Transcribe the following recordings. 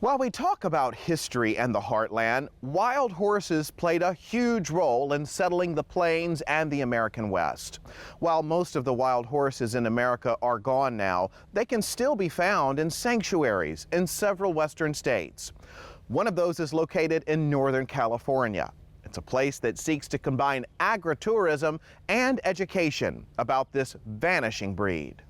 While we talk about history and the Heartland, wild horses played a huge role in settling the plains and the American West. While most of the wild horses in America are gone now, they can still be found in sanctuaries in several western states. One of those is located in Northern California. It's a place that seeks to combine agritourism and education about this vanishing breed.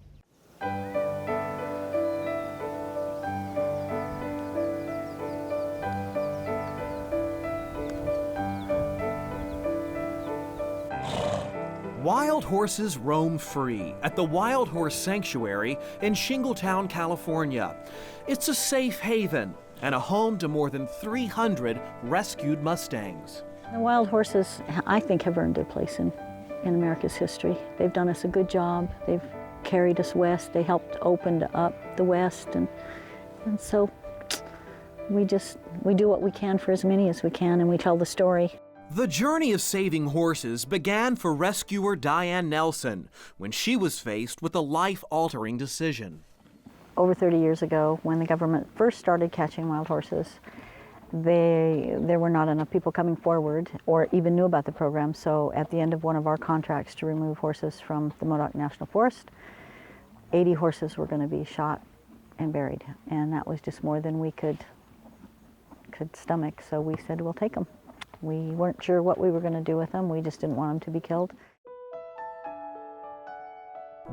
Wild horses roam free at the Wild Horse Sanctuary in Shingletown, California. It's a safe haven and a home to more than 300 rescued Mustangs. The wild horses, I think, have earned their place in America's history. They've done us a good job. They've carried us west. They helped open up the West. And so we do what we can for as many as we can, and we tell the story. The journey of saving horses began for rescuer Diane Nelson when she was faced with a life-altering decision. Over 30 years ago, when the government first started catching wild horses, there were not enough people coming forward or even knew about the program. So at the end of one of our contracts to remove horses from the Modoc National Forest, 80 horses were going to be shot and buried. And that was just more than we could stomach. So we said, we'll take them. We weren't sure what we were going to do with them. We just didn't want them to be killed.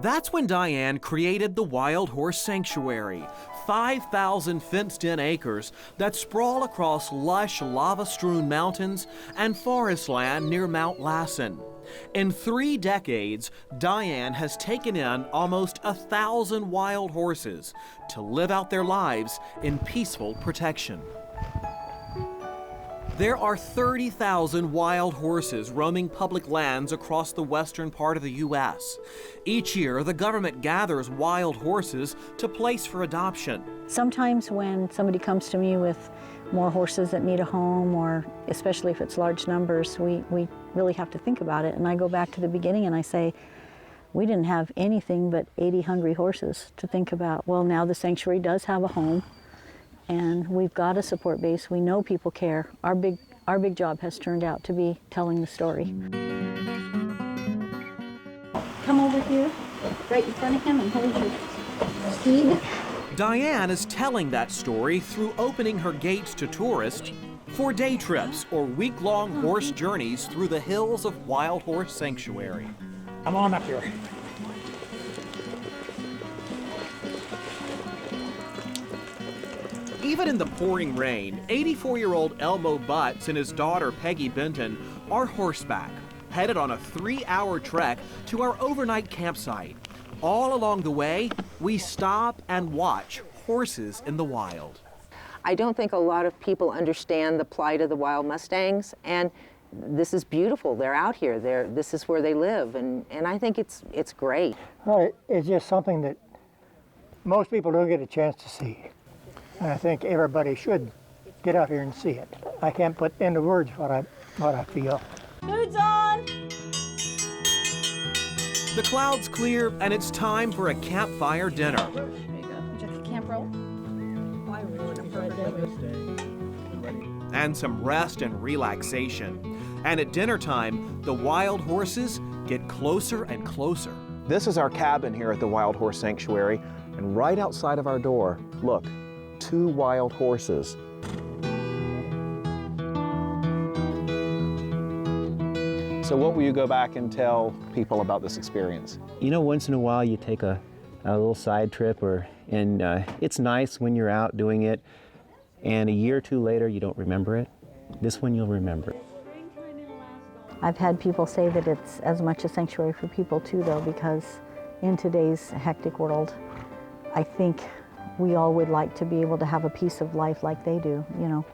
That's when Diane created the Wild Horse Sanctuary, 5,000 fenced-in acres that sprawl across lush, lava-strewn mountains and forest land near Mount Lassen. In 3 decades, Diane has taken in almost 1,000 wild horses to live out their lives in peaceful protection. There are 30,000 wild horses roaming public lands across the western part of the U.S. Each year, the government gathers wild horses to place for adoption. Sometimes when somebody comes to me with more horses that need a home, or especially if it's large numbers, we really have to think about it. And I go back to the beginning and I say, we didn't have anything but 80 hungry horses to think about. Well, now the sanctuary does have a home. And we've got a support base. We know people care. Our big job has turned out to be telling the story. Come over here, right in front of him, and hold your steed. Diane is telling that story through opening her gates to tourists for day trips or week-long horse journeys through the hills of Wild Horse Sanctuary. Come on up here. Even in the pouring rain, 84-year-old Elmo Butts and his daughter Peggy Benton are horseback, headed on a 3-hour trek to our overnight campsite. All along the way, we stop and watch horses in the wild. I don't think a lot of people understand the plight of the wild Mustangs, and this is beautiful. They're out here. This is where they live, and I think it's great. Well, it's just something that most people don't get a chance to see. And I think everybody should get out here and see it. I can't put into words what I feel. Food's on! The clouds clear and it's time for a campfire dinner. Camp roll? And some rest and relaxation. And at dinner time, the wild horses get closer and closer. This is our cabin here at the Wild Horse Sanctuary, and right outside of our door, look, 2 wild horses. So what will you go back and tell people about this experience? You know, once in a while you take a little side trip, and it's nice when you're out doing it, and a year or 2 later you don't remember it. This one you'll remember. I've had people say that it's as much a sanctuary for people too, though, because in today's hectic world, I think we all would like to be able to have a piece of life like they do, you know,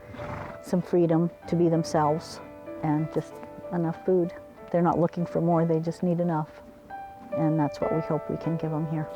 some freedom to be themselves and just enough food. They're not looking for more, they just need enough. And that's what we hope we can give them here.